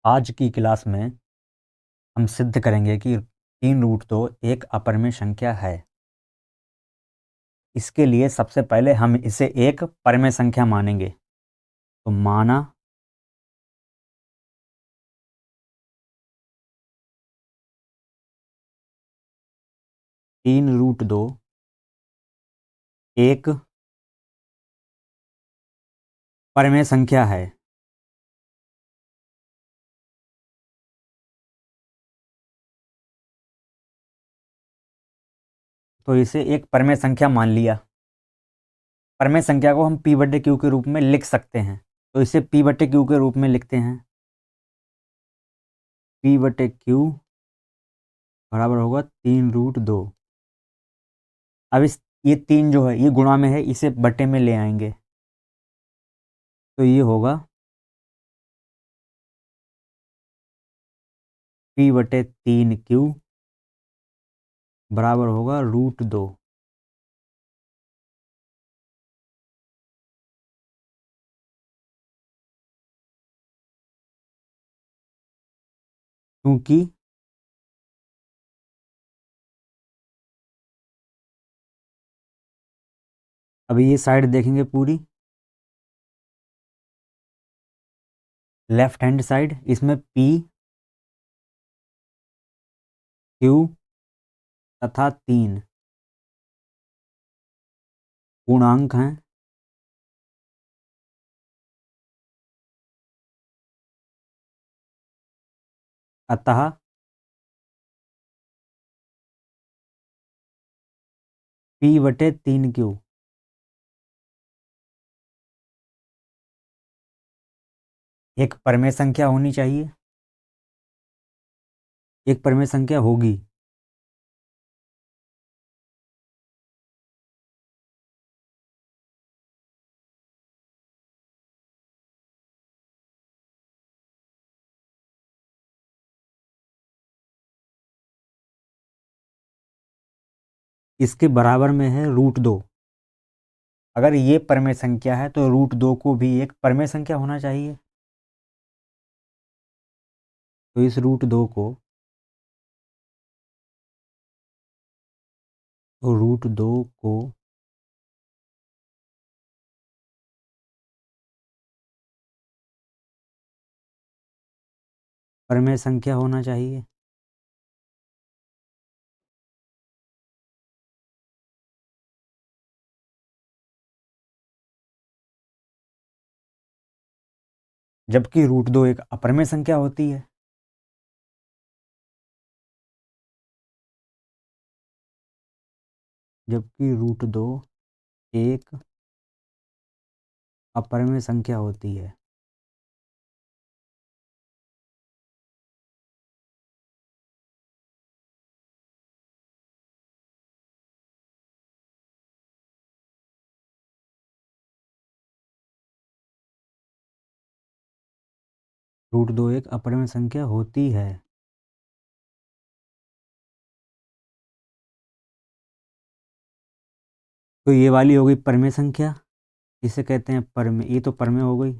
आज की क्लास में हम सिद्ध करेंगे कि 3√2 एक अपरिमेय संख्या है। इसके लिए सबसे पहले हम इसे एक परिमेय संख्या मानेंगे। तो माना 3√2 एक परिमेय संख्या है। तो इसे एक परिमेय संख्या मान लिया। परिमेय संख्या को हम P/Q के रूप में लिख सकते हैं। तो इसे P/Q के रूप में लिखते हैं। P/Q बराबर होगा 3√2। अब ये 3 जो है ये गुणा में है, इसे बटे में ले आएंगे। तो ये होगा P/3Q बराबर होगा √2। क्योंकि अभी ये साइड देखेंगे पूरी लेफ्ट हैंड साइड, इसमें P, Q तथा 3 पूर्णांक हैं। अतः P/3Q एक परिमेय संख्या होनी चाहिए, एक परिमेय संख्या होगी। इसके बराबर में है √2। अगर ये परिमेय संख्या है तो √2 को भी एक परिमेय संख्या होना चाहिए। तो इस √2 को परिमेय संख्या होना चाहिए। जबकि √2 एक अपरिमेय संख्या होती है। जबकि √2 एक अपरिमेय संख्या होती है। √2 एक अपरिमेय संख्या होती है। तो ये वाली हो गई परिमेय संख्या, इसे कहते हैं परिमेय। ये तो परिमेय हो गई।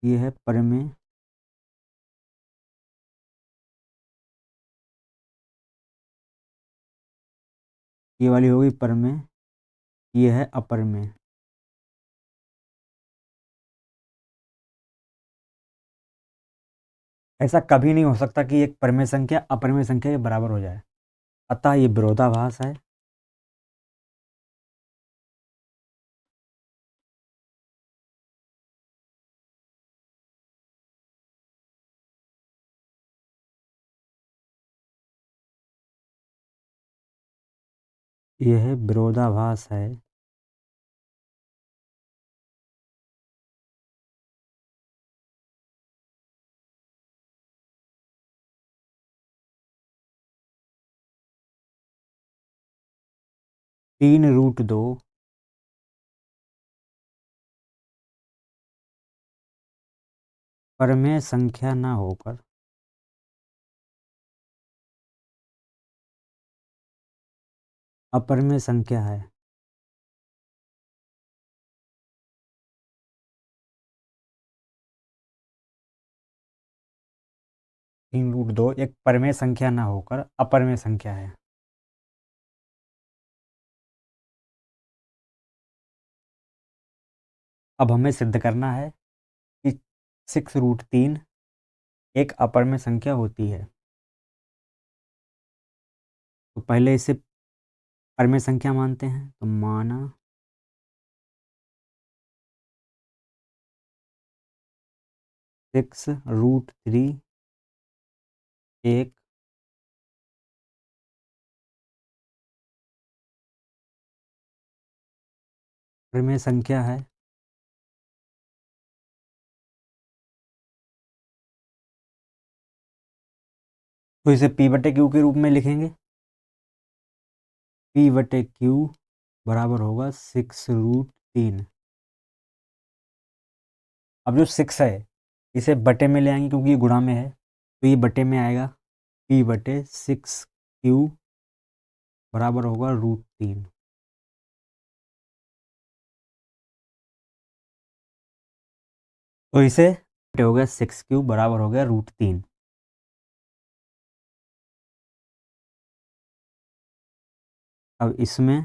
ये है परिमेय। ये वाली हो गई परिमेय। ये है अपरिमेय। ऐसा कभी नहीं हो सकता कि एक परिमेय संख्या अपरिमेय संख्या के बराबर हो जाए, अतः ये विरोधाभास है। यह विरोधाभास है। (3√2) परिमेय संख्या न होकर अपरिमेय संख्या है। 3√2 एक परमेय संख्या ना होकर अपरमेय संख्या है। अब हमें सिद्ध करना है कि 6√3 एक अपरमेय संख्या होती है। तो पहले इसे परमेय संख्या मानते हैं, तो माना 6√3 एक परमेय संख्या है। तो इसे P/Q के रूप में लिखेंगे। P/Q बराबर होगा 6√3। अब जो 6 है इसे बटे में ले आएंगे क्योंकि ये गुणा में है, तो ये बटे में आएगा। P/6Q बराबर होगा √3। तो इसे हो गया 6Q बराबर हो गया √3। अब इसमें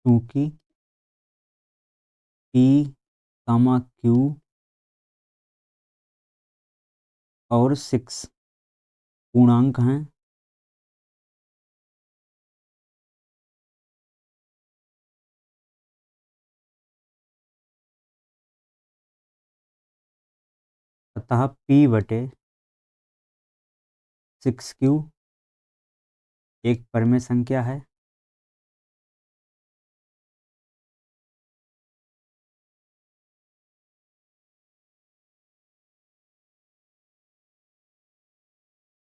क्योंकि P, Q और 6 पूर्णांक हैं, अतः P/6Q एक परमेय संख्या है।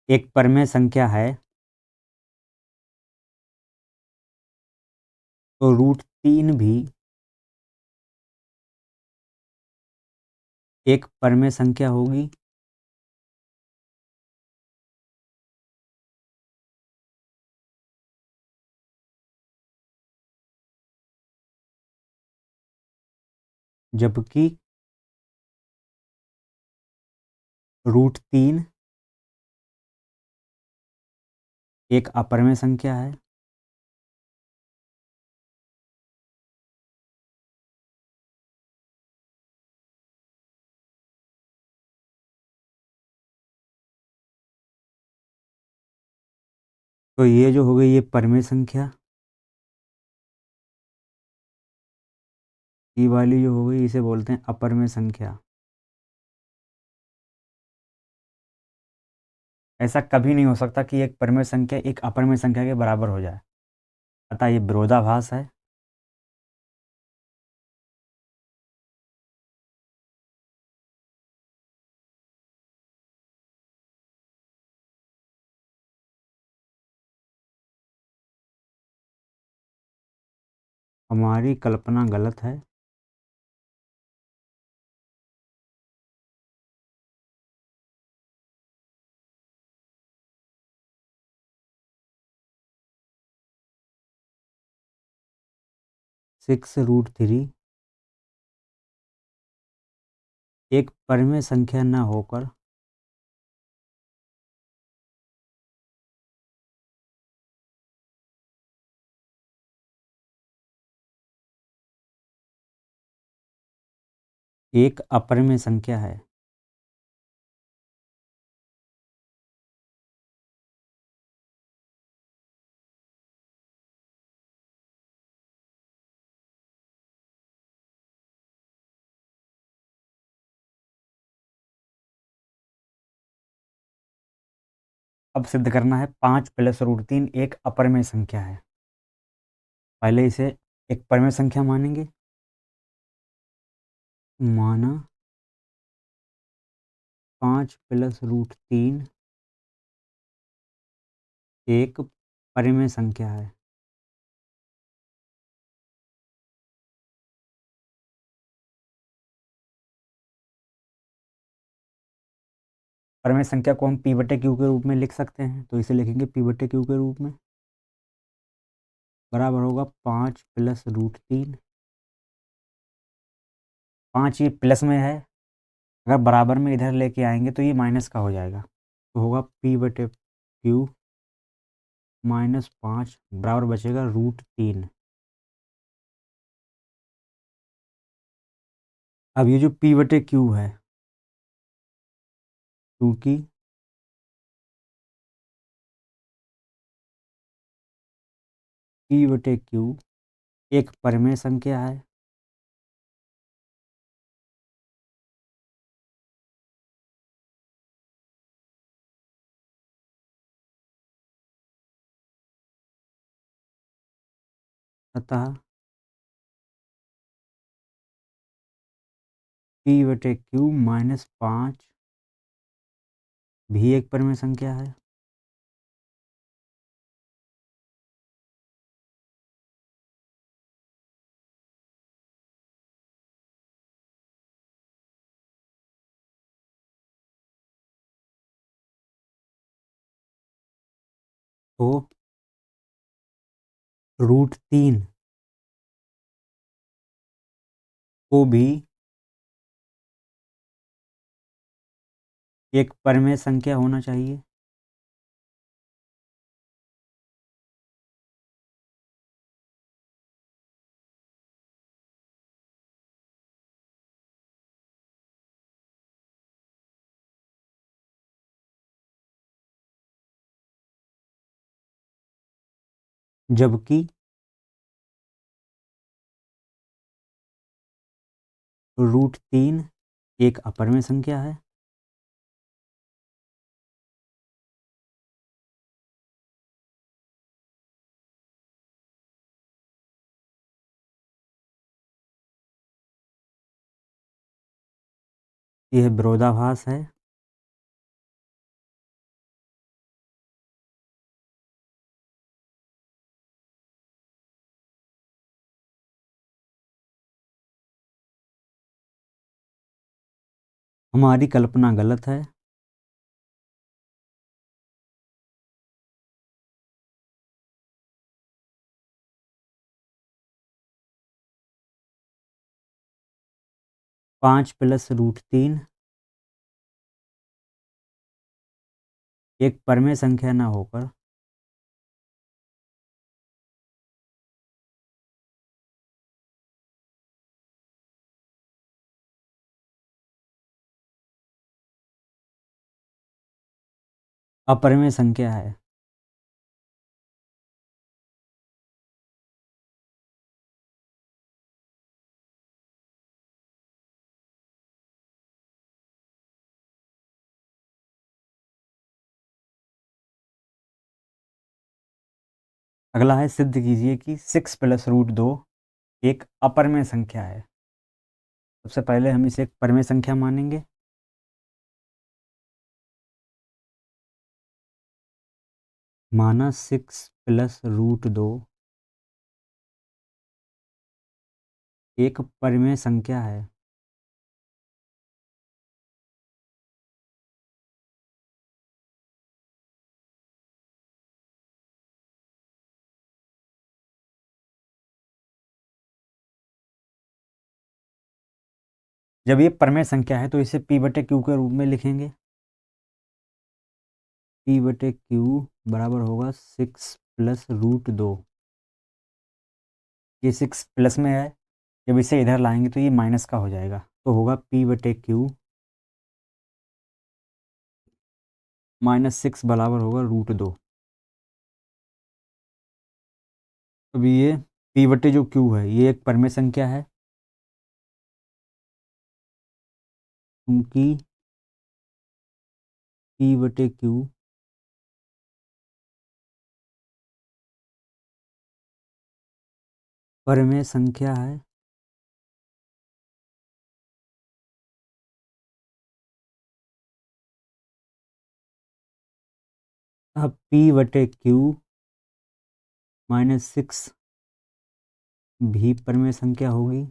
एक परमेय संख्या है तो √3 भी एक परमेय संख्या होगी। जबकि √3 एक अपरमेय संख्या है। तो ये जो हो गई ये परमेय संख्या, ये वाली जो हो गई इसे बोलते हैं अपरमेय संख्या। ऐसा कभी नहीं हो सकता कि एक परमेय संख्या एक अपरमेय संख्या के बराबर हो जाए, अतः ये विरोधाभास है। हमारी कल्पना गलत है। (6√3) एक परमेय संख्या न होकर एक अपरमेय संख्या है। अब सिद्ध करना है 5 + √3 एक अपरमेय संख्या है। पहले इसे एक परमेय संख्या मानेंगे। माना 5 + √3 एक परमेय संख्या है। परमेय संख्या को हम P/Q के रूप में लिख सकते हैं, तो इसे लिखेंगे P/Q के रूप में, बराबर होगा 5 + √3 5 ये प्लस में है, अगर बराबर में इधर लेके आएंगे तो ये माइनस का हो जाएगा, तो होगा p/q -5 बराबर बचेगा √3। अब ये जो p/q है, क्योंकि p/q एक परिमेय संख्या है, अतः p/q -5 भी एक परिमेय संख्या है। तो √3 को भी एक परिमेय संख्या होना चाहिए। जबकि √3 एक अपरिमेय संख्या है। यह विरोधाभास है। हमारी कल्पना गलत है। पाँच प्लस √3 एक परिमेय संख्या न होकर अपरिमेय संख्या है। अगला है सिद्ध कीजिए कि 6 प्लस √2 एक अपरिमेय संख्या है। सबसे पहले हम इसे एक परिमेय संख्या मानेंगे। माना 6 प्लस √2 एक परिमेय संख्या है। जब ये परिमेय संख्या है तो इसे p/q के रूप में लिखेंगे। p/q बराबर होगा 6 प्लस √2। ये 6 प्लस में है, जब इसे इधर लाएंगे तो ये माइनस का हो जाएगा, तो होगा p/q -6 बराबर होगा √2। अभी ये p/जो q है ये एक परिमेय संख्या है, क्योंकि p/q परिमेय संख्या है। अब p/q -6 भी परिमेय संख्या होगी।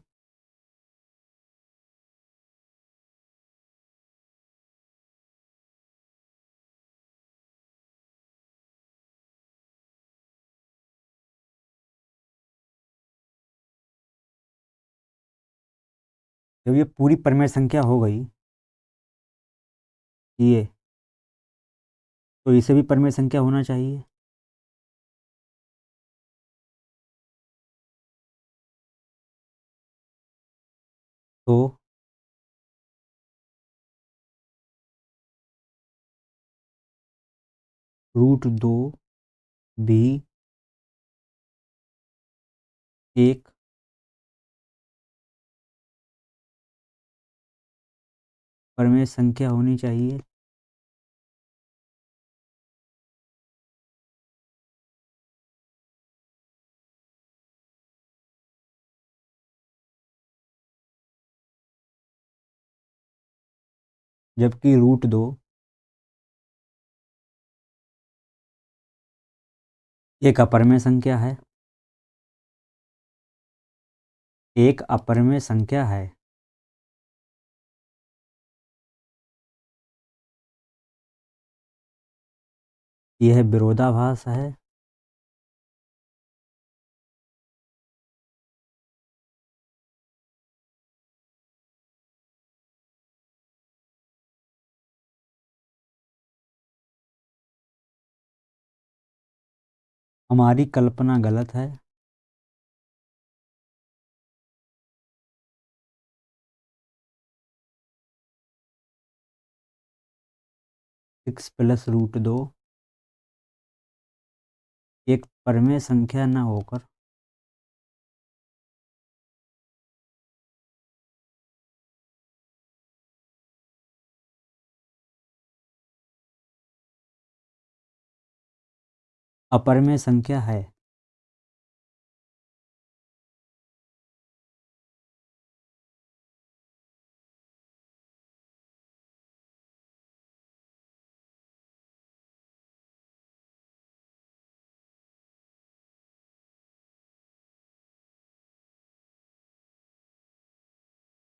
जब ये पूरी परिमेय संख्या हो गई ये, तो इसे भी परिमेय संख्या होना चाहिए। तो √2 भी एक परिमेय संख्या होनी चाहिए। जबकि √2 एक अपरिमेय संख्या है, एक अपरिमेय संख्या है। यह विरोधाभास है। हमारी कल्पना गलत है। सिक्स प्लस √2 एक परिमेय संख्या न होकर अपरिमेय संख्या है।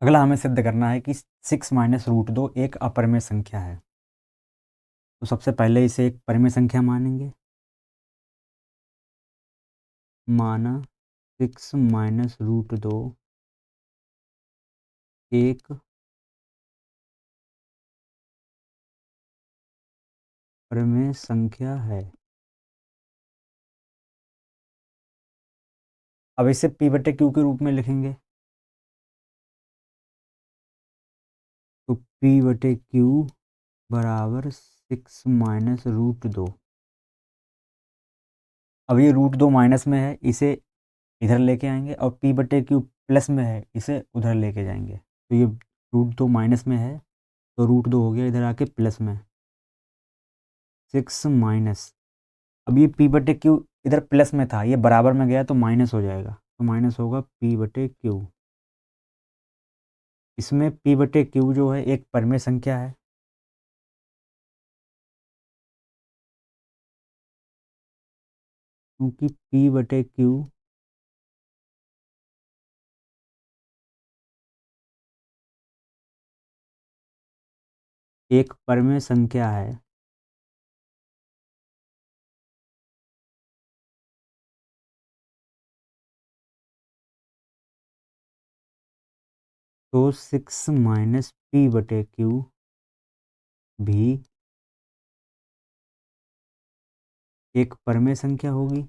अगला हमें सिद्ध करना है कि 6 माइनस √2 एक अपरिमेय संख्या है। तो सबसे पहले इसे एक परिमेय संख्या मानेंगे। माना 6 माइनस √2 एक परिमेय संख्या है। अब इसे p/q के रूप में लिखेंगे। तो p/q बराबर 6 माइनस √2। अब ये √2 माइनस में है, इसे इधर लेके आएंगे, और p/q प्लस में है, इसे उधर लेके जाएंगे। तो ये √2 माइनस में है, तो √2 हो गया इधर आके प्लस में। 6 माइनस, अब ये p/q इधर प्लस में था, ये बराबर में गया तो माइनस हो जाएगा, तो माइनस होगा p/q। इसमें p/q जो है एक परिमेय संख्या है। क्योंकि p/q एक परिमेय संख्या है, तो 6 माइनस p/q भी एक परिमेय संख्या होगी।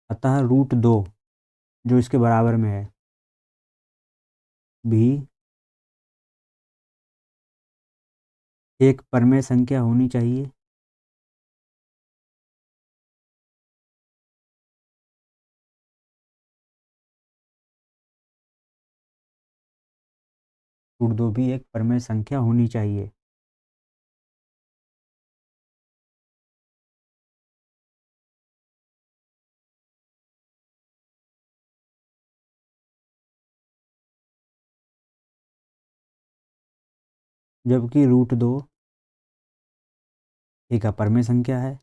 अतः √2 जो इसके बराबर में है भी एक परिमेय संख्या होनी चाहिए। √2 भी एक परिमेय संख्या होनी चाहिए। जबकि √2 एक अपरिमेय संख्या है।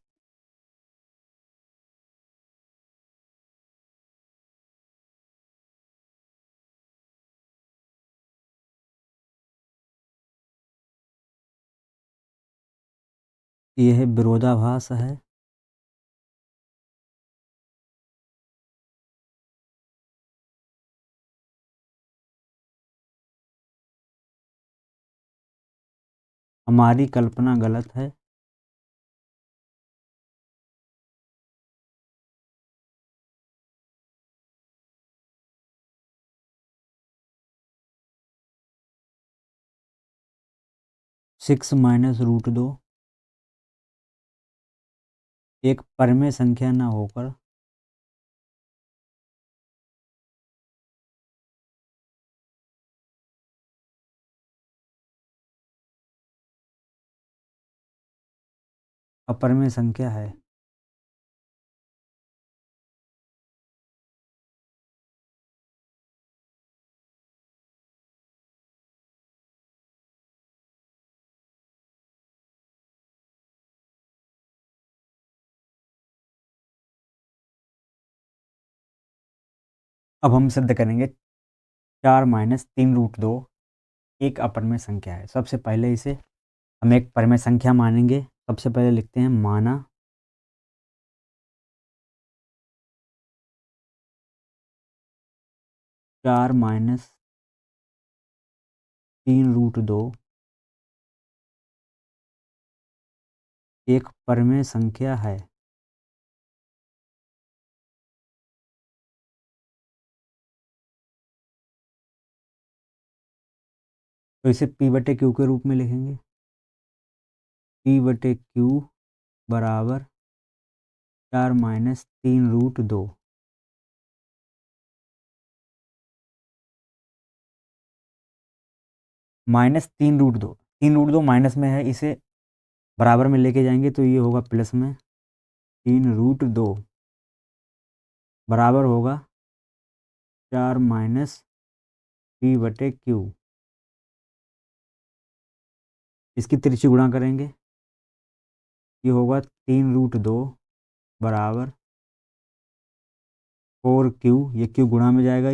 यह विरोधाभास है। हमारी कल्पना गलत है। सिक्स माइनस रूट दो एक परमेय संख्या न होकर अपरमेय संख्या है। अब हम सिद्ध करेंगे 4 माइनस 3 रूट 2 एक अपरमेय संख्या है। सबसे पहले इसे हम एक परमेय संख्या मानेंगे। सबसे पहले लिखते हैं माना 4 माइनस 3 रूट 2 एक परमेय संख्या है। तो इसे P बटे क्यू के रूप में लिखेंगे। P बटे क्यू बराबर 4 minus 3 root 2। Minus 3 root 2 3 root 2 minus में है, इसे बराबर में लेके जाएंगे तो ये होगा प्लस में। 3 रूट 2 बराबर होगा 4 माइनस P बटे क्यू। इसकी तिरछी गुणा करेंगे, ये होगा 3 रूट 2 बराबर 4Q। ये क्यू गुणा में जाएगा,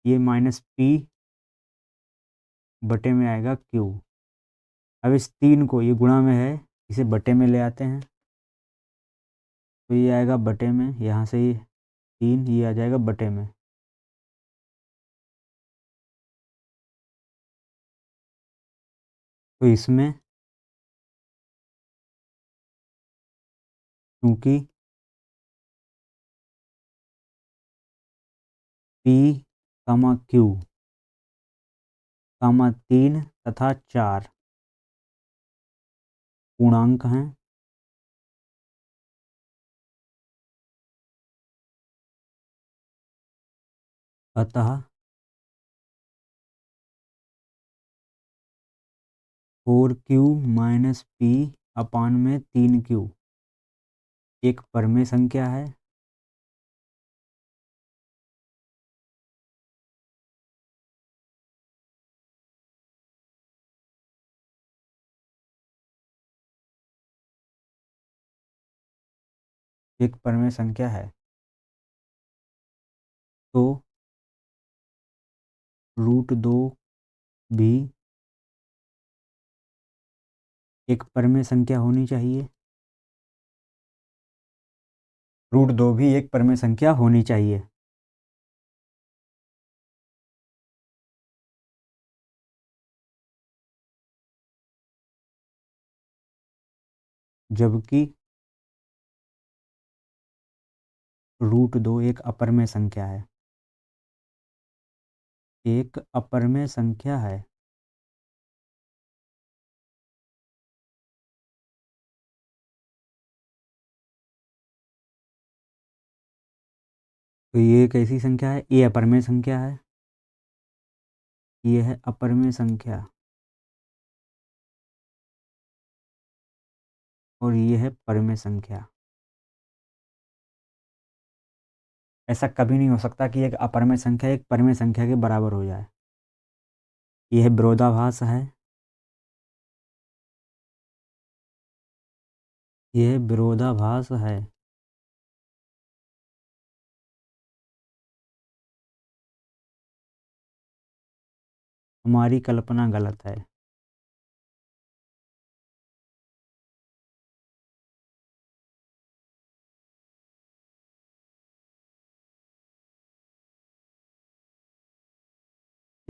ये माइनस P बटे में आएगा Q। अब इस 3 को, ये गुणा में है, इसे बटे में ले आते हैं तो ये आएगा बटे में। यहाँ से ये 3 ये आ जाएगा बटे में। तो इसमें क्योंकि P कामा Q कामा 3 तथा 4 पूर्णांक हैं, अतः 4Q माइनस P अपान में 3Q एक परमेय संख्या है। एक परमेय संख्या है। तो रूट 2 भी एक परमेय संख्या होनी चाहिए। रूट 2 भी एक परमेय संख्या होनी चाहिए। जबकि रूट 2 एक अपरमेय संख्या है। एक अपरमेय संख्या है। तो ये एक ऐसी संख्या है, ये अपरमेय संख्या है, ये है अपरमेय संख्या, और ये है परमेय संख्या। ऐसा कभी नहीं हो सकता कि एक अपरमेय संख्या एक परमेय संख्या के बराबर हो जाए। यह विरोधाभास है। यह विरोधाभास है। हमारी कल्पना गलत है।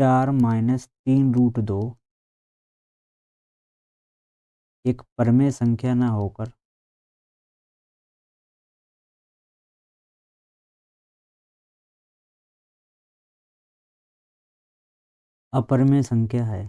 4 माइनस 3√2 एक परमेय संख्या ना होकर अपरमेय संख्या है।